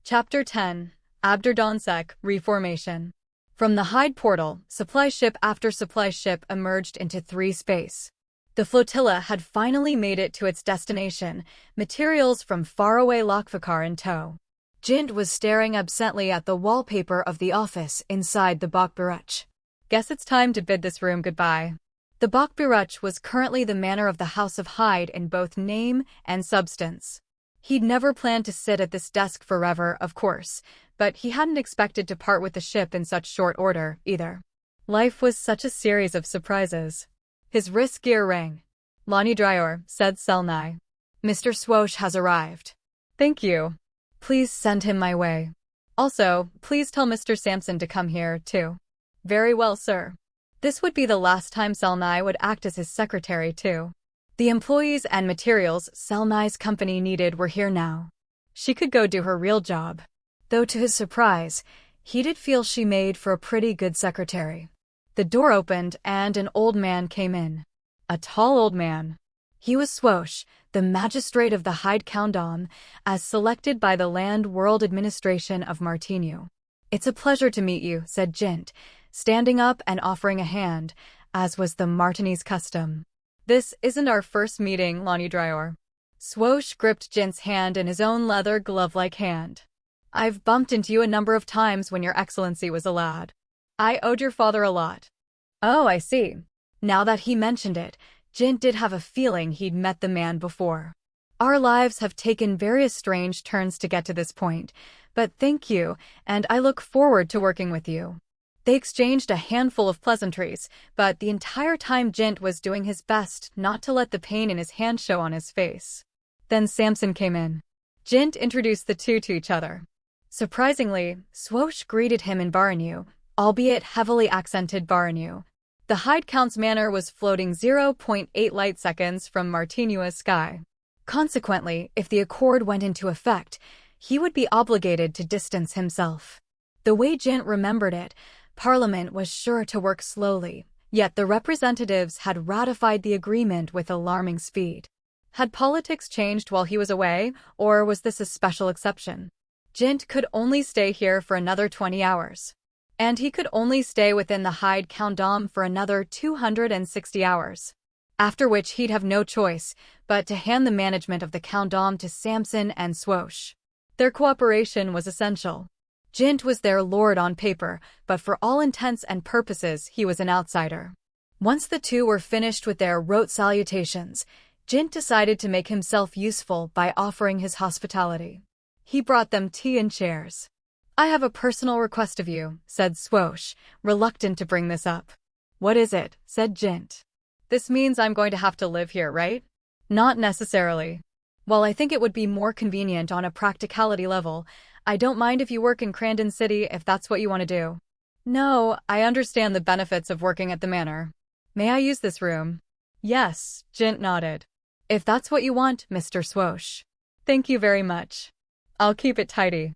Chapter 10, Abderdonsek Reformation. From the Hyde portal, supply ship after supply ship emerged into free space. The flotilla had finally made it to its destination, materials from faraway Lokvakar in tow. Jint was staring absently at the wallpaper of the office inside the Bokburuch. Guess it's time to bid this room goodbye. The Bokburuch was currently the manor of the House of Hyde in both name and substance. He'd never planned to sit at this desk forever, of course, but he hadn't expected to part with the ship in such short order, either. Life was such a series of surprises. His wrist gear rang. "Lonnie Dryor," said Selnai. "Mr. Swosh has arrived." "Thank you. Please send him my way. Also, please tell Mr. Sampson to come here, too." "Very well, sir." This would be the last time Selnai would act as his secretary, too. The employees and materials Selnai's company needed were here now. She could go do her real job. Though to his surprise, he did feel she made for a pretty good secretary. The door opened and an old man came in. A tall old man. He was Swosh, the magistrate of the Hyde Countdom, as selected by the Land World Administration of Martinu. "It's a pleasure to meet you," said Jint, standing up and offering a hand, as was the Martinese custom. "This isn't our first meeting, Lonnie Dryor." Swosh gripped Jint's hand in his own leather glove-like hand. "I've bumped into you a number of times when your excellency was a lad. I owed your father a lot." "Oh, I see." Now that he mentioned it, Jint did have a feeling he'd met the man before. "Our lives have taken various strange turns to get to this point, but thank you, and I look forward to working with you." They exchanged a handful of pleasantries, but the entire time Jint was doing his best not to let the pain in his hand show on his face. Then Sampson came in. Jint introduced the two to each other. Surprisingly, Swosh greeted him in Baranu, albeit heavily accented Baranu. The Hyde Count's manor was floating 0.8 light seconds from Martinua's sky. Consequently, if the accord went into effect, he would be obligated to distance himself. The way Jint remembered it, Parliament was sure to work slowly, yet the representatives had ratified the agreement with alarming speed. Had politics changed while he was away, or was this a special exception? Jint could only stay here for another 20 hours. And he could only stay within the Hyde Countdom for another 260 hours. After which he'd have no choice but to hand the management of the Countdom to Sampson and Swosh. Their cooperation was essential. Jint was their lord on paper, but for all intents and purposes he was an outsider. Once the two were finished with their rote salutations, Jint decided to make himself useful by offering his hospitality. He brought them tea and chairs. "I have a personal request of you," said Swosh, reluctant to bring this up. "What is it?" said Jint. "This means I'm going to have to live here, right?" "Not necessarily. While I think it would be more convenient on a practicality level, I don't mind if you work in Crandon City if that's what you want to do." "No, I understand the benefits of working at the manor. May I use this room?" "Yes," Jint nodded. "If that's what you want, Mr. Swosh." "Thank you very much. I'll keep it tidy."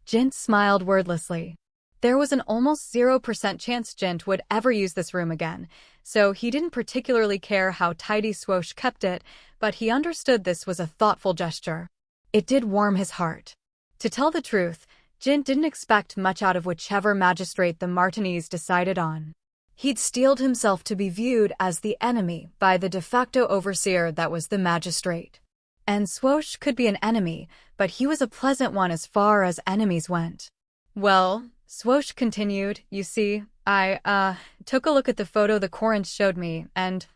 Jint smiled wordlessly. There was an almost 0% chance Jint would ever use this room again, so he didn't particularly care how tidy Swosh kept it, but he understood this was a thoughtful gesture. It did warm his heart. To tell the truth, Jint didn't expect much out of whichever magistrate the Martinese decided on. He'd steeled himself to be viewed as the enemy by the de facto overseer that was the magistrate. And Swosh could be an enemy, but he was a pleasant one as far as enemies went. "Well," Swosh continued, "you see, I took a look at the photo the Corrins showed me, and,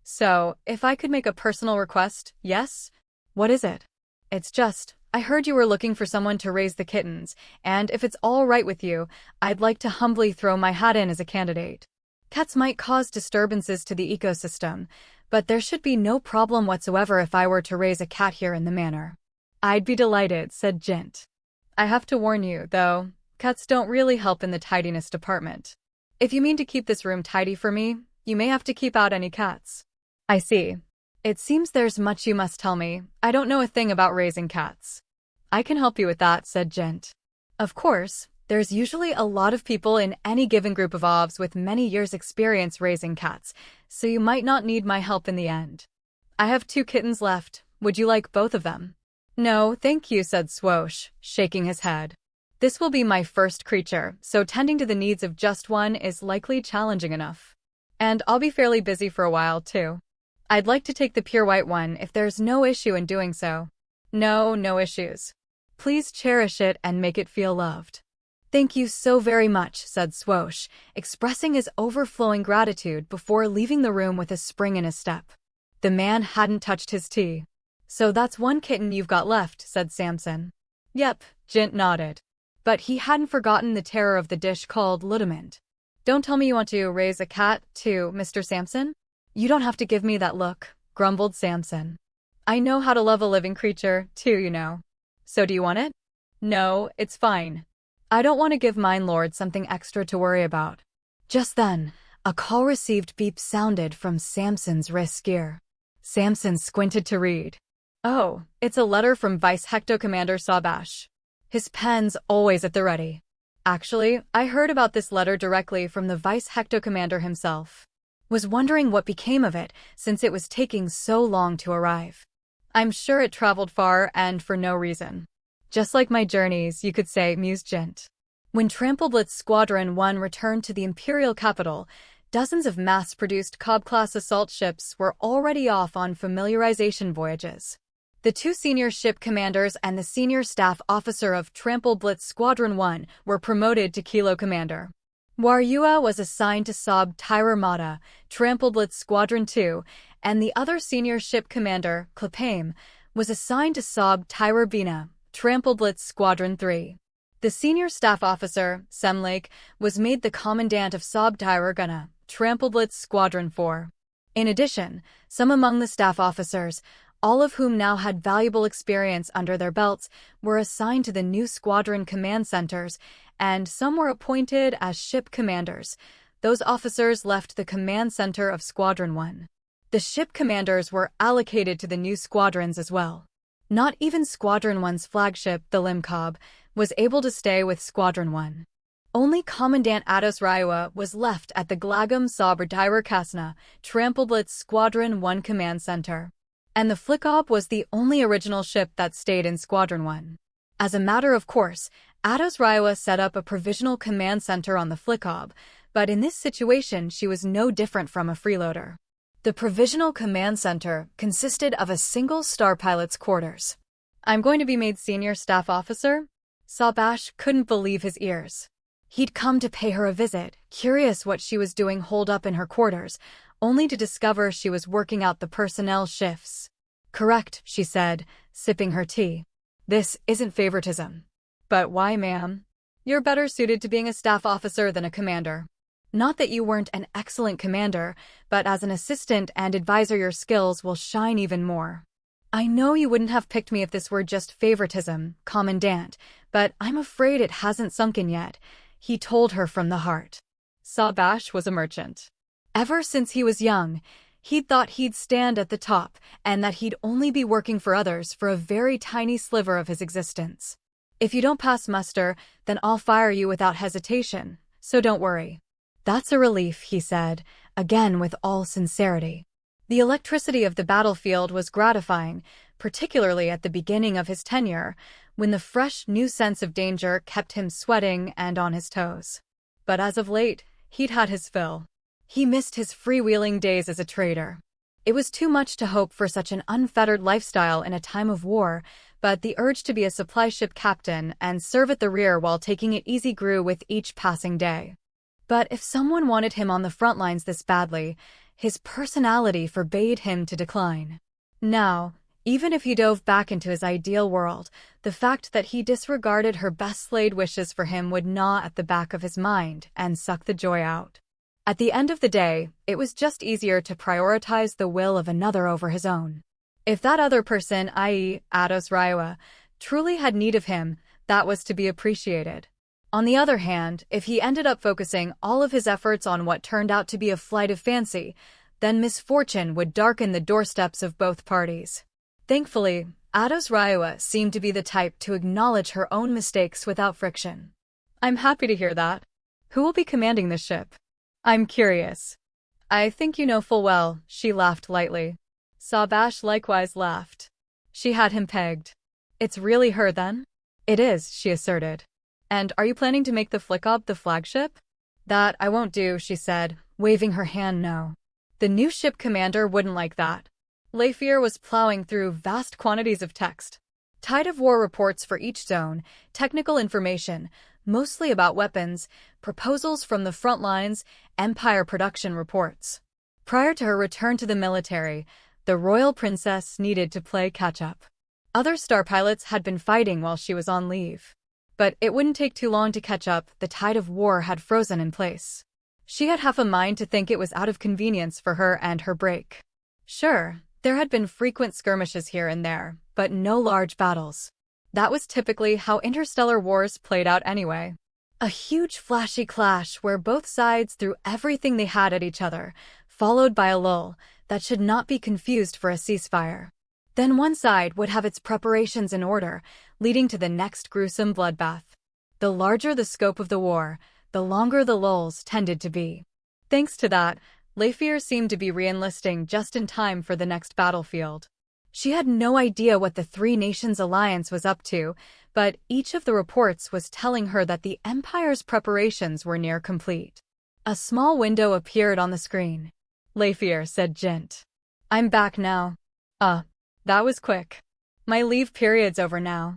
So, if I could make a personal request, yes?" "What is it?" "It's just, I heard you were looking for someone to raise the kittens, and if it's all right with you, I'd like to humbly throw my hat in as a candidate. Cats might cause disturbances to the ecosystem, but there should be no problem whatsoever if I were to raise a cat here in the manor." "I'd be delighted," said Jint. "I have to warn you, though, cats don't really help in the tidiness department. If you mean to keep this room tidy for me, you may have to keep out any cats." "I see. It seems there's much you must tell me. I don't know a thing about raising cats." "I can help you with that," said Jint. "Of course, there's usually a lot of people in any given group of OVs with many years' experience raising cats, so you might not need my help in the end. I have 2 kittens left. Would you like both of them?" No, thank you, said Swoosh, shaking his head. This will be my first creature, so tending to the needs of just one is likely challenging enough. And I'll be fairly busy for a while, too. I'd like to take the pure white one if there's no issue in doing so. No, no issues. Please cherish it and make it feel loved. Thank you so very much, said Swoosh, expressing his overflowing gratitude before leaving the room with a spring in his step. The man hadn't touched his tea. So that's one kitten you've got left, said Samson. Yep, Jint nodded. But he hadn't forgotten the terror of the dish called Ludiment. Don't tell me you want to raise a cat, too, Mr. Samson? You don't have to give me that look, grumbled Samson. I know how to love a living creature, too, you know. So do you want it? No, it's fine. I don't want to give mine lord something extra to worry about. Just then, a call received beep sounded from Samson's wrist gear. Samson squinted to read. Oh, it's a letter from Vice Hecto Commander Sabash. His pen's always at the ready. Actually, I heard about this letter directly from the Vice Hecto Commander himself. Was wondering what became of it, since it was taking so long to arrive. I'm sure it traveled far and for no reason. Just like my journeys, you could say, mused Jint. When Trampleblitz Squadron 1 returned to the Imperial capital, dozens of mass-produced Cobb-class assault ships were already off on familiarization voyages. The two senior ship commanders and the senior staff officer of Trampleblitz Squadron 1 were promoted to Kilo Commander. Waryua was assigned to Saab Tyrer Mata, Trampleblitz Squadron 2, and the other senior ship commander, Klapame, was assigned to Saab Tyrer Bina, Trampleblitz Squadron 3. The senior staff officer, Semlake, was made the commandant of Saab Tyrer Gunna, Trampleblitz Squadron 4. In addition, some among the staff officers, all of whom now had valuable experience under their belts, were assigned to the new squadron command centers, and some were appointed as ship commanders. Those officers left the command center of Squadron 1. The ship commanders were allocated to the new squadrons as well. Not even Squadron 1's flagship, the Limcob, was able to stay with Squadron 1. Only Commandant Ados Raiwa was left at the Glagam Saber Tyrer Kasna, Trampleblitz Squadron 1 command center. And the Flickob was the only original ship that stayed in Squadron 1. As a matter of course, Ados Raiwa set up a provisional command center on the Flickob, but in this situation she was no different from a freeloader. The provisional command center consisted of a single star pilot's quarters. I'm going to be made senior staff officer? Sabash couldn't believe his ears. He'd come to pay her a visit, curious what she was doing holed up in her quarters, only to discover she was working out the personnel shifts. Correct, she said, sipping her tea. This isn't favoritism. But why, ma'am? You're better suited to being a staff officer than a commander. Not that you weren't an excellent commander, but as an assistant and advisor your skills will shine even more. I know you wouldn't have picked me if this were just favoritism, Commandant, but I'm afraid it hasn't sunk in yet, he told her from the heart. Sabash was a merchant. Ever since he was young, he'd thought he'd stand at the top and that he'd only be working for others for a very tiny sliver of his existence. If you don't pass muster, then I'll fire you without hesitation, so don't worry. That's a relief, he said, again with all sincerity. The electricity of the battlefield was gratifying, particularly at the beginning of his tenure, when the fresh new sense of danger kept him sweating and on his toes. But as of late, he'd had his fill. He missed his freewheeling days as a trader. It was too much to hope for such an unfettered lifestyle in a time of war, but the urge to be a supply ship captain and serve at the rear while taking it easy grew with each passing day. But if someone wanted him on the front lines this badly, his personality forbade him to decline. Now, even if he dove back into his ideal world, the fact that he disregarded her best-laid wishes for him would gnaw at the back of his mind and suck the joy out. At the end of the day, it was just easier to prioritize the will of another over his own. If that other person, i.e., Ados Raiwa, truly had need of him, that was to be appreciated. On the other hand, if he ended up focusing all of his efforts on what turned out to be a flight of fancy, then misfortune would darken the doorsteps of both parties. Thankfully, Ados Raiwa seemed to be the type to acknowledge her own mistakes without friction. I'm happy to hear that. Who will be commanding this ship? I'm curious. I think you know full well, she laughed lightly. Sabash likewise laughed. She had him pegged. It's really her then? It is, she asserted. And are you planning to make the Flickob the flagship? That I won't do, she said, waving her hand no. The new ship commander wouldn't like that. Lefier was plowing through vast quantities of text. Tide of War reports for each zone, technical information, mostly about weapons, proposals from the front lines, Empire production reports. Prior to her return to the military, the royal princess needed to play catch-up. Other star pilots had been fighting while she was on leave. But it wouldn't take too long to catch up, the tide of war had frozen in place. She had half a mind to think it was out of convenience for her and her break. Sure, there had been frequent skirmishes here and there, but no large battles. That was typically how interstellar wars played out anyway. A huge flashy clash where both sides threw everything they had at each other, followed by a lull that should not be confused for a ceasefire. Then one side would have its preparations in order, leading to the next gruesome bloodbath. The larger the scope of the war, the longer the lulls tended to be. Thanks to that, Lefier seemed to be re-enlisting just in time for the next battlefield. She had no idea what the Three Nations Alliance was up to, but each of the reports was telling her that the Empire's preparations were near complete. A small window appeared on the screen. Lefier said Jint. I'm back now. That was quick. My leave period's over now.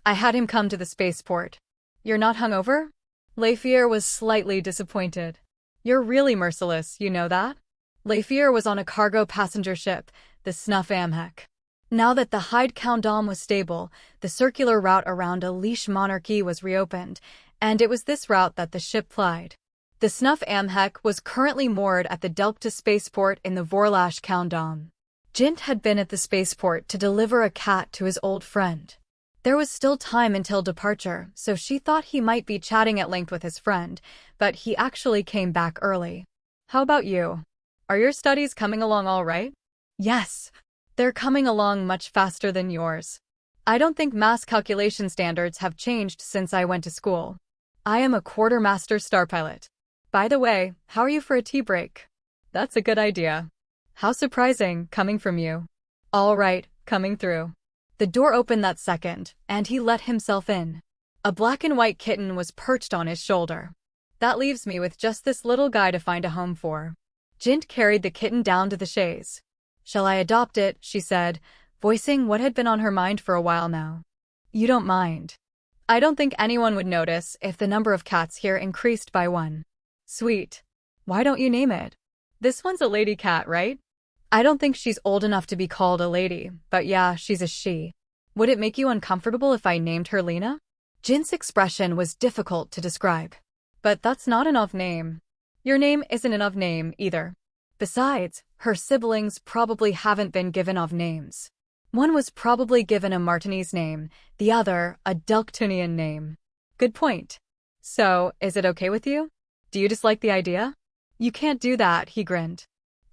I had him come to the spaceport. You're not hungover? Lefier was slightly disappointed. You're really merciless, you know that? Lefier was on a cargo passenger ship, the Snuff Amhek. Now that the Hyde Countdown was stable, the circular route around a leash monarchy was reopened, and it was this route that the ship plied. The Snuff Amhek was currently moored at the Delpta spaceport in the Vorlash Countdown. Jint had been at the spaceport to deliver a cat to his old friend. There was still time until departure, so she thought he might be chatting at length with his friend, but he actually came back early. How about you? Are your studies coming along all right? Yes. They're coming along much faster than yours. I don't think mass calculation standards have changed since I went to school. I am a quartermaster star pilot. By the way, how are you for a tea break? That's a good idea. How surprising, coming from you. All right, coming through. The door opened that second, and he let himself in. A black and white kitten was perched on his shoulder. That leaves me with just this little guy to find a home for. Jint carried the kitten down to the chaise. Shall I adopt it? She said, voicing what had been on her mind for a while now. You don't mind. I don't think anyone would notice if the number of cats here increased by one. Sweet. Why don't you name it? This one's a lady cat, right? I don't think she's old enough to be called a lady, but yeah, she's a she. Would it make you uncomfortable if I named her Lena? Jint's expression was difficult to describe. But that's not an of name. Your name isn't an of name, either. Besides, her siblings probably haven't been given of names. One was probably given a Martinese name, the other a Delctonian name. Good point. So, is it okay with you? Do you dislike the idea? You can't do that, he grinned.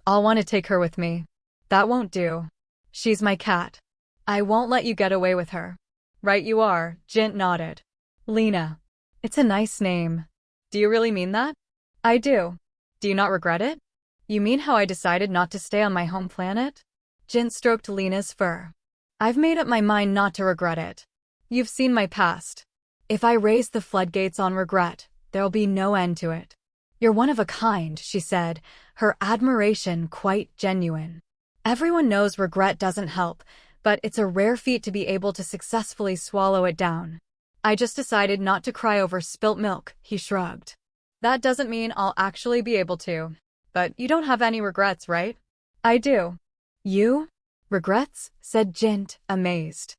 I'll want to take her with me. That won't do. She's my cat. I won't let you get away with her. Right you are, Jint nodded. Lena. It's a nice name. Do you really mean that? I do. Do you not regret it? You mean how I decided not to stay on my home planet? Jint stroked Lena's fur. I've made up my mind not to regret it. You've seen my past. If I raise the floodgates on regret, there'll be no end to it. You're one of a kind, she said, her admiration quite genuine. Everyone knows regret doesn't help, but it's a rare feat to be able to successfully swallow it down. I just decided not to cry over spilt milk, he shrugged. That doesn't mean I'll actually be able to. But you don't have any regrets, right? I do. You? Regrets? Said Jint, amazed.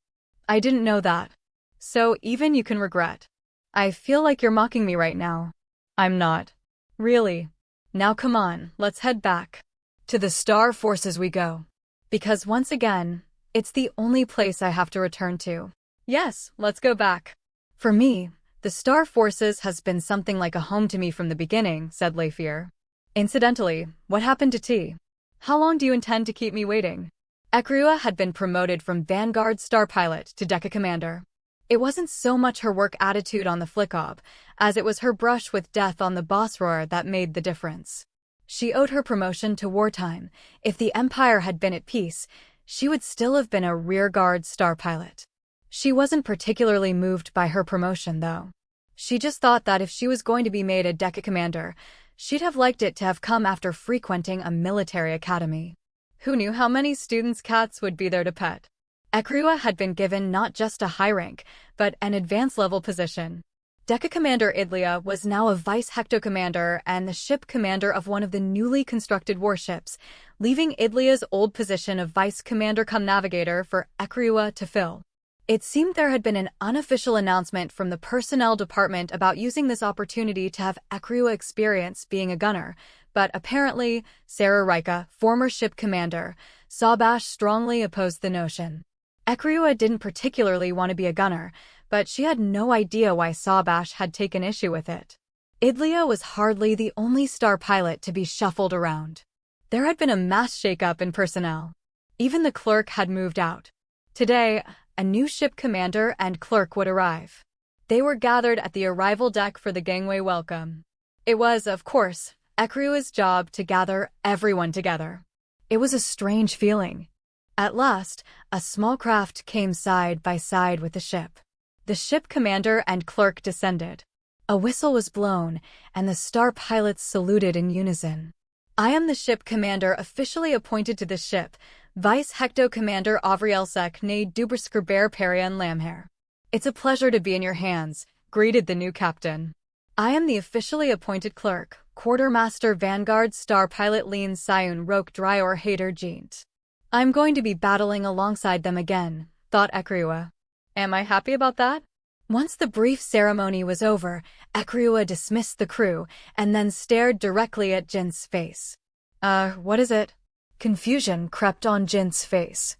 I didn't know that. So even you can regret. I feel like you're mocking me right now. I'm not. Really. Now come on, let's head back. To the Star Forces we go. Because once again, it's the only place I have to return to. Yes, let's go back. For me, the Star Forces has been something like a home to me from the beginning, said Lefier. Incidentally, what happened to tea? How long do you intend to keep me waiting? Ekrua had been promoted from Vanguard Star Pilot to Deca Commander. It wasn't so much her work attitude on the Flickob, as it was her brush with death on the Bossroar that made the difference. She owed her promotion to wartime. If the Empire had been at peace, she would still have been a rearguard star pilot. She wasn't particularly moved by her promotion, though. She just thought that if she was going to be made a Deca commander, she'd have liked it to have come after frequenting a military academy. Who knew how many students' cats would be there to pet? Ekriwa had been given not just a high rank, but an advanced-level position. Deca Commander Idlia was now a vice hecto commander and the ship commander of one of the newly constructed warships, leaving Idlia's old position of vice commander cum navigator for Ekriwa to fill. It seemed there had been an unofficial announcement from the personnel department about using this opportunity to have Ekriwa experience being a gunner, but apparently, Sarah Rika, former ship commander, Sabash strongly opposed the notion. Ekriwa didn't particularly want to be a gunner, but she had no idea why Sabash had taken issue with it. Idlia was hardly the only star pilot to be shuffled around. There had been a mass shakeup in personnel. Even the clerk had moved out. Today, a new ship commander and clerk would arrive. They were gathered at the arrival deck for the gangway welcome. It was, of course, Ekriwa's job to gather everyone together. It was a strange feeling. At last, a small craft came side by side with the ship. The ship commander and clerk descended. A whistle was blown, and the star pilots saluted in unison. I am the ship commander officially appointed to this ship, Vice Hecto Commander Avrielsek ne Duberskirbear Perian Lamhair. It's a pleasure to be in your hands, greeted the new captain. I am the officially appointed clerk, Quartermaster Vanguard Star Pilot Lean Sayun Roke Dryor Hader Jeant. I'm going to be battling alongside them again, thought Ekriwa. Am I happy about that? Once the brief ceremony was over, Ekriwa dismissed the crew and then stared directly at Jint's face. What is it? Confusion crept on Jint's face.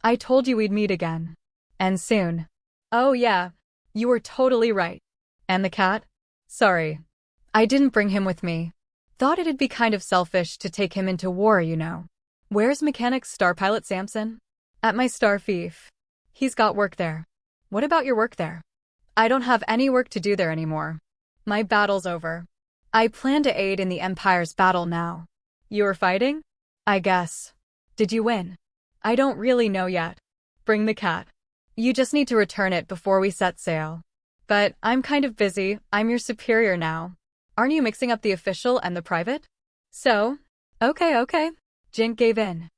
I told you we'd meet again. And soon. Oh yeah, you were totally right. And the cat? Sorry. I didn't bring him with me. Thought it'd be kind of selfish to take him into war, you know. Where's Mechanic Star Pilot Samson? At my Star Fief. He's got work there. What about your work there? I don't have any work to do there anymore. My battle's over. I plan to aid in the Empire's battle now. You were fighting? I guess. Did you win? I don't really know yet. Bring the cat. You just need to return it before we set sail. But I'm kind of busy, I'm your superior now. Aren't you mixing up the official and the private? So? Okay. Jint gave in.